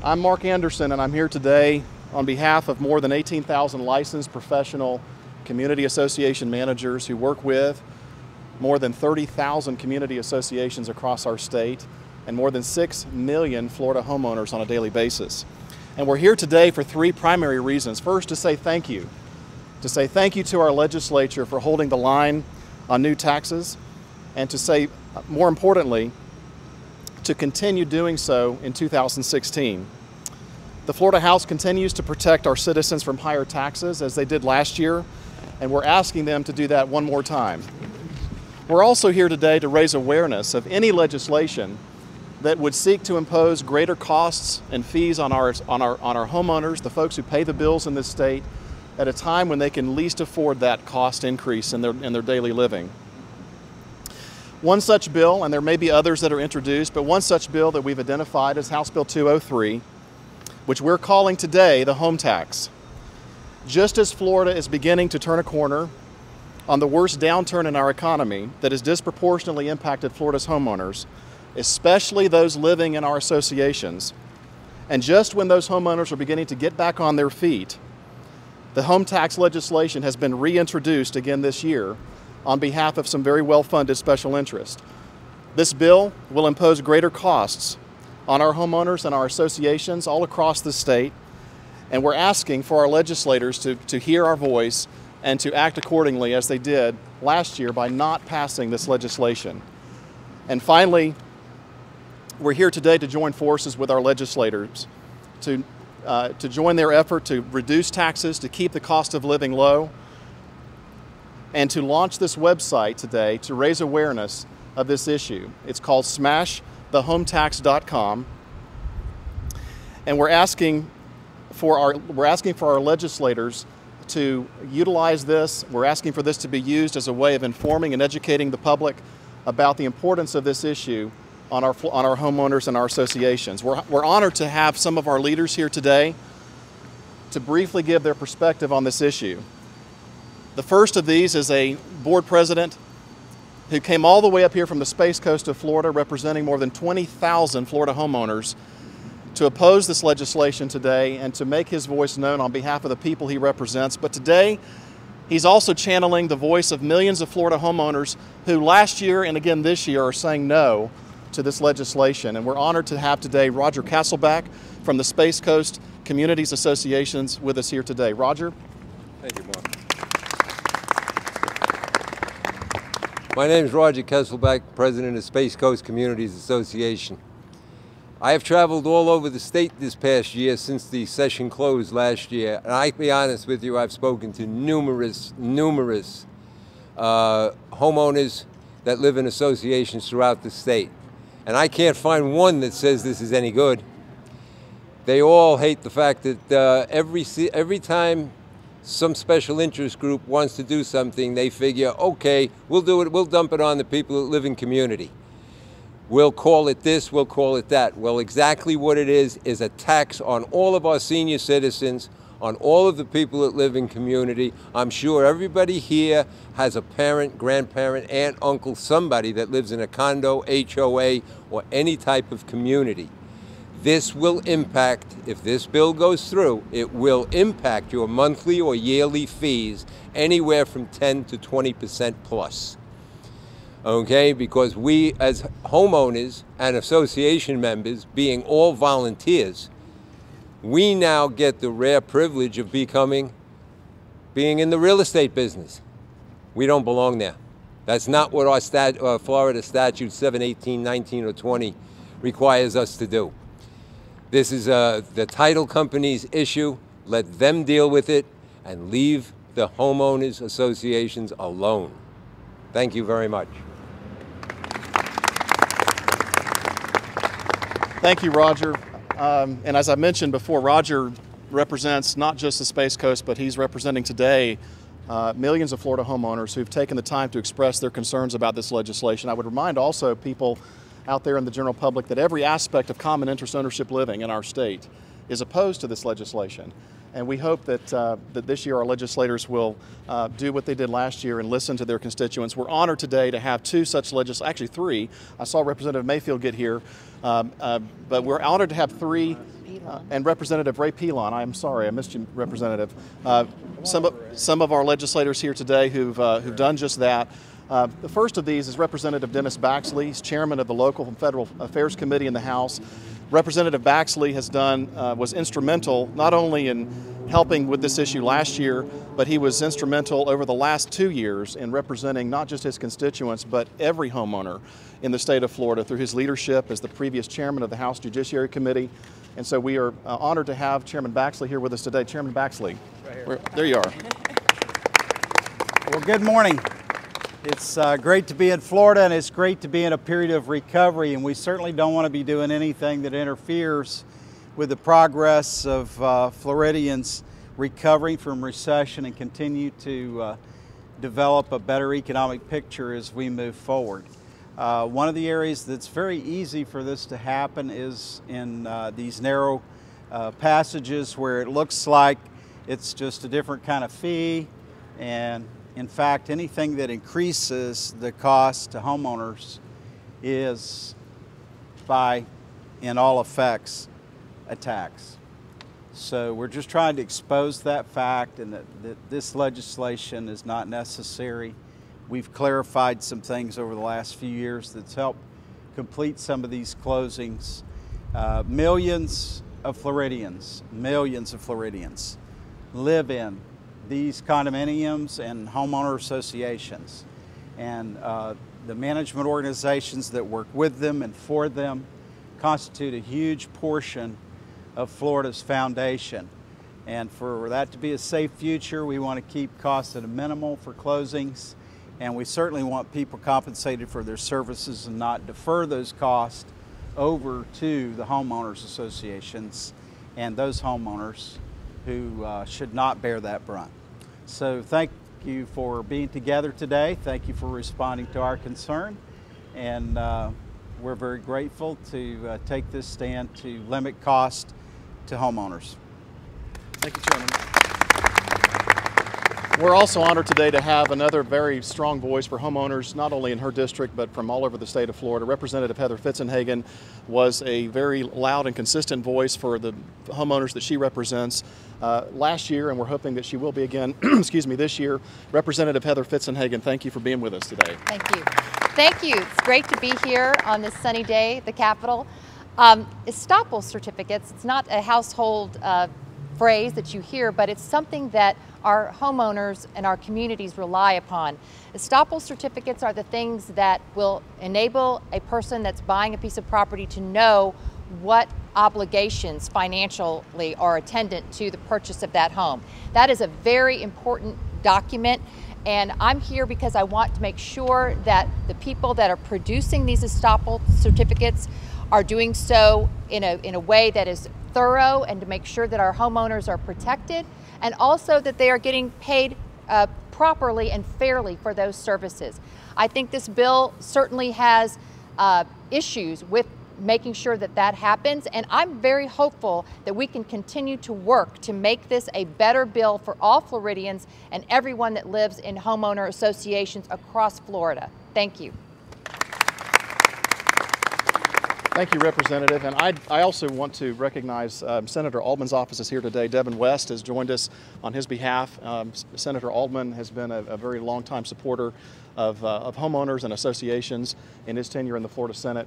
I'm Mark Anderson, and I'm here today on behalf of more than 18,000 licensed professional community association managers who work with more than 30,000 community associations across our state and more than 6 million Florida homeowners on a daily basis. And we're here today for three primary reasons. First, to say thank you. To say thank you to our legislature for holding the line on new taxes, and to say, more importantly, to continue doing so in 2016. The Florida House continues to protect our citizens from higher taxes as they did last year, and we're asking them to do that one more time. We're also here today to raise awareness of any legislation that would seek to impose greater costs and fees on our homeowners, the folks who pay the bills in this state, at a time when they can least afford that cost increase in their daily living. One such bill, and there may be others that are introduced, but one such bill that we've identified is House Bill 203, which we're calling today the home tax. Just as Florida is beginning to turn a corner on the worst downturn in our economy that has disproportionately impacted Florida's homeowners, especially those living in our associations, and just when those homeowners are beginning to get back on their feet, the home tax legislation has been reintroduced again this year on behalf of some very well-funded special interests. This bill will impose greater costs on our homeowners and our associations all across the state, and we're asking for our legislators to hear our voice and to act accordingly as they did last year by not passing this legislation. And finally, we're here today to join forces with our legislators to join their effort to reduce taxes, to keep the cost of living low, and to launch this website today to raise awareness of this issue. It's called smashthehometax.com, and we're asking for our legislators to utilize this. We're asking for this to be used as a way of informing and educating the public about the importance of this issue on our homeowners and our associations. We're honored to have some of our leaders here today to briefly give their perspective on this issue. The first of these is a board president who came all the way up here from the Space Coast of Florida, representing more than 20,000 Florida homeowners, to oppose this legislation today and to make his voice known on behalf of the people he represents. But today, he's also channeling the voice of millions of Florida homeowners who last year and again this year are saying no to this legislation. And we're honored to have today Roger Castleback from the Space Coast Communities Associations with us here today. Roger. Thank you, Mark. My name is Roger Castleback, President of Space Coast Communities Association. I have traveled all over the state this past year since the session closed last year, and I'll be honest with you, I've spoken to numerous homeowners that live in associations throughout the state, and I can't find one that says this is any good. They all hate the fact that every time some special interest group wants to do something, they figure, okay, we'll do it, we'll dump it on the people that live in community. We'll call it this, we'll call it that. Well, exactly what it is a tax on all of our senior citizens, on all of the people that live in community. I'm sure everybody here has a parent, grandparent, aunt, uncle, somebody that lives in a condo, HOA, or any type of community. This will impact, if this bill goes through, it will impact your monthly or yearly fees anywhere from 10 to 20% plus. Okay, because we as homeowners and association members, being all volunteers, we now get the rare privilege of being in the real estate business. We don't belong there. That's not what our Florida statute 718, 19, or 20 requires us to do. This is the title company's issue. Let them deal with it and leave the homeowners associations alone. Thank you very much. Thank you, Roger. And as I mentioned before, Roger represents not just the Space Coast, but he's representing today millions of Florida homeowners who've taken the time to express their concerns about this legislation. I would remind also people out there in the general public that every aspect of common interest ownership living in our state is opposed to this legislation. And we hope that, that this year our legislators will do what they did last year and listen to their constituents. We're honored today to have two such actually three. I saw Representative Mayfield get here, but we're honored to have three and Representative Ray Pilon. I'm sorry, I missed you, Representative. Some of our legislators here today who've done just that. The first of these is Representative Dennis Baxley. He's chairman of the Local and Federal Affairs Committee in the House. Representative Baxley was instrumental not only in helping with this issue last year, but he was instrumental over the last 2 years in representing not just his constituents, but every homeowner in the state of Florida through his leadership as the previous chairman of the House Judiciary Committee. And so we are honored to have Chairman Baxley here with us today. Chairman Baxley, there you are. Well, good morning. It's great to be in Florida, and it's great to be in a period of recovery, and we certainly don't want to be doing anything that interferes with the progress of Floridians recovering from recession and continue to develop a better economic picture as we move forward. One of the areas that's very easy for this to happen is in these narrow passages where it looks like it's just a different kind of fee, and in fact, anything that increases the cost to homeowners is, in all effects, a tax. So we're just trying to expose that fact, and that this legislation is not necessary. We've clarified some things over the last few years that's helped complete some of these closings. Millions of Floridians live in these condominiums and homeowner associations, and the management organizations that work with them and for them constitute a huge portion of Florida's foundation. And for that to be a safe future, we want to keep costs at a minimal for closings, and we certainly want people compensated for their services and not defer those costs over to the homeowners associations and those homeowners who should not bear that brunt. So thank you for being together today. Thank you for responding to our concern. And we're very grateful to take this stand to limit cost to homeowners. Thank you, Chairman. We're also honored today to have another very strong voice for homeowners, not only in her district, but from all over the state of Florida. Representative Heather Fitzenhagen was a very loud and consistent voice for the homeowners that she represents last year, and we're hoping that she will be again, excuse me, this year. Representative Heather Fitzenhagen, thank you for being with us today. Thank you. Thank you. It's great to be here on this sunny day at the Capitol. Estoppel certificates, it's not a household phrase that you hear, but it's something that our homeowners and our communities rely upon. Estoppel certificates are the things that will enable a person that's buying a piece of property to know what obligations financially are attendant to the purchase of that home. That is a very important document, and I'm here because I want to make sure that the people that are producing these Estoppel certificates are doing so in a way that is thorough, and to make sure that our homeowners are protected, and also that they are getting paid properly and fairly for those services. I think this bill certainly has issues with making sure that that happens, and I'm very hopeful that we can continue to work to make this a better bill for all Floridians and everyone that lives in homeowner associations across Florida. Thank you. Thank you, Representative. And I also want to recognize Senator Altman's office is here today. Devin West has joined us on his behalf. Senator Altman has been a very long-time supporter of homeowners and associations in his tenure in the Florida Senate.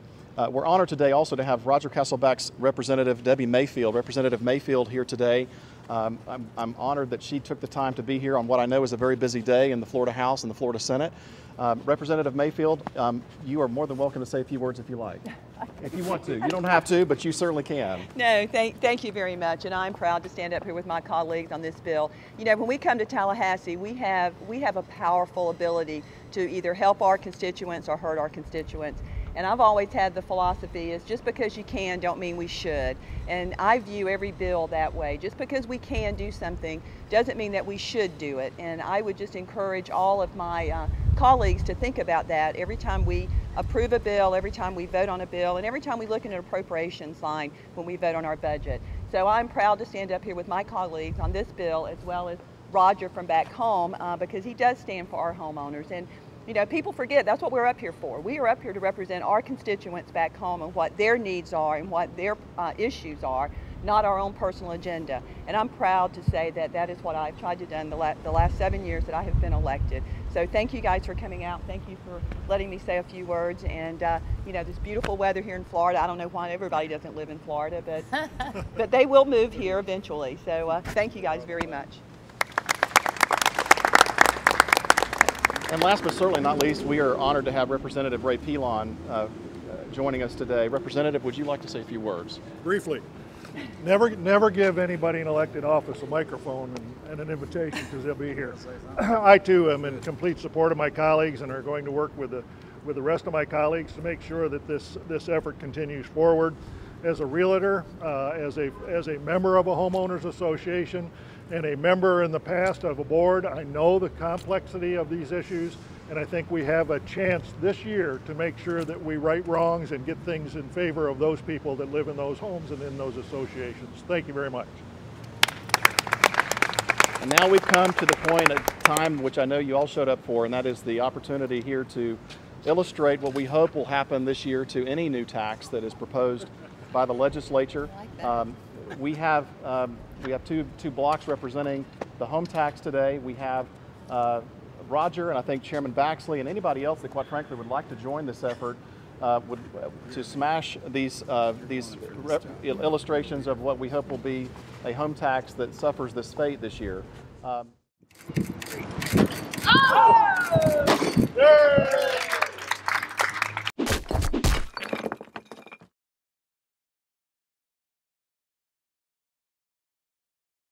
We're honored today also to have Roger Castlebeck's representative, Debbie Mayfield. Representative Mayfield here today. I'm honored that she took the time to be here on what I know is a very busy day in the Florida House and the Florida Senate. Representative Mayfield, you are more than welcome to say a few words if you like. If you want to. You don't have to, but you certainly can. No, thank you very much, and I'm proud to stand up here with my colleagues on this bill. You know, when we come to Tallahassee, we have a powerful ability to either help our constituents or hurt our constituents. And I've always had the philosophy is just because you can don't mean we should. And I view every bill that way. Just because we can do something doesn't mean that we should do it. And I would just encourage all of my colleagues to think about that every time we approve a bill, every time we vote on a bill, and every time we look at an appropriations line when we vote on our budget. So I'm proud to stand up here with my colleagues on this bill, as well as Roger from back home, because he does stand for our homeowners. And you know, people forget that's what we're up here for. We are up here to represent our constituents back home and what their needs are and what their issues are, not our own personal agenda. And I'm proud to say that that is what I've tried to do the last 7 years that I have been elected. So thank you guys for coming out. Thank you for letting me say a few words. And you know, this beautiful weather here in Florida. I don't know why everybody doesn't live in Florida, but they will move here eventually. So thank you guys very much. And last but certainly not least, we are honored to have Representative Ray Pilon joining us today. Representative, would you like to say a few words? Briefly, never give anybody in elected office a microphone and an invitation, because they'll be here. I too am in complete support of my colleagues and are going to work with the rest of my colleagues to make sure that this effort continues forward. As a realtor, as a member of a homeowners association, and a member in the past of a board, I know the complexity of these issues, and I think we have a chance this year to make sure that we right wrongs and get things in favor of those people that live in those homes and in those associations. Thank you very much. And now we've come to the point of time which I know you all showed up for, and that is the opportunity here to illustrate what we hope will happen this year to any new tax that is proposed by the legislature. We have two blocks representing the home tax today. We have Roger and I think Chairman Baxley and anybody else that quite frankly would like to join this effort to smash these illustrations of what we hope will be a home tax that suffers this fate this year. Oh!